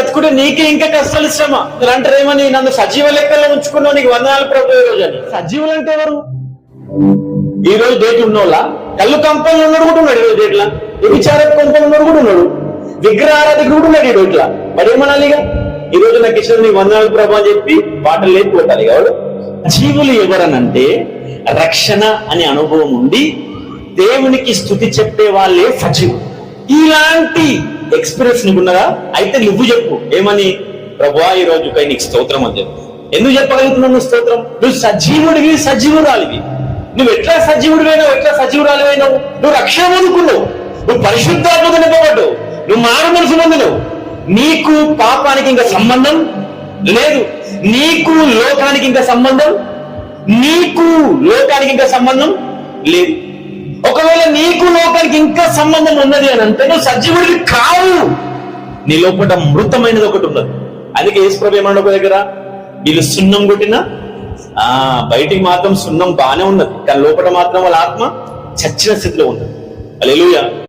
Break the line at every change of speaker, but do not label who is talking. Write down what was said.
బ్రతుకుడు నీకే ఇంకా కష్టాలు శ్రమ. అంటారేమని, నన్ను సజీవ లెక్కల్లో ఉంచుకున్నావు, నీకు వందనాలు ప్రభు ఈ రోజు అని. సజీవులు అంటే ఎవరు? ఈ రోజు డేట్ ఉన్నోళ్ళ, కళ్ళు కంపంలో ఉన్నాడు కూడా ఉన్నాడు. ఈ రోజు డేట్ల వ్యభిచార కంపంలో ఉన్నాడు కూడా ఉన్నాడు. విగ్రహ ఆరాధకుడు కూడా ఉన్నాడు ఈ రోజులా. మరి ఏమనాలి? ఇక ఈ రోజు నాకు ఇచ్చిన నీకు వందనాలు ప్రభు అని చెప్పి పాటలు లేపి కొట్టాలి. కాబట్టి జీవులు ఎవరనంటే రక్షణ అనే అనుభవం ఉండి దేవునికి స్తుతి చెప్పే వాళ్ళే సజీవులు. ఇలాంటి ఎక్స్పీరియన్స్ నీకు ఉన్నదా? అయితే నువ్వు చెప్పు ఏమని, ప్రభువా ఈ రోజు నీకు స్తోత్రం అని చెప్పు. ఎందుకు చెప్పగలుగుతున్నావు నువ్వు స్తోత్రం? నువ్వు సజీవుడివి, సజీవురాలివి. నువ్వు ఎట్లా సజీవుడివైనావు, ఎట్లా సజీవురాలివైనావు? నువ్వు రక్షణ పొందుకున్నావు, నువ్వు పరిశుద్ధాత్మతో నింపబడ్డావు, నువ్వు మారు మనసు పొందినవు. నీకు పాపానికి ఇంకా సంబంధం లేదు, నీకు లోకానికి ఇంకా సంబంధం, నీకు లోకానికి ఇంకా సంబంధం లేదు. ఒకవేళ నీకు లోకానికి ఇంకా సంబంధం ఉన్నది అని అంటే నువ్వు సజీవుడివి కావు. నీ లోపల మృతమైనది ఒకటి ఉన్నది. అందుకే యేసు ప్రభు ఏమన్నాడు ఒక దగ్గర, వీళ్ళు సున్నం కొట్టినా బయటికి మాత్రం సున్నం బాగానే ఉన్నది, కానీ లోపల మాత్రం వాళ్ళ ఆత్మ చచ్చిన స్థితిలో ఉన్నది. హల్లెలూయా.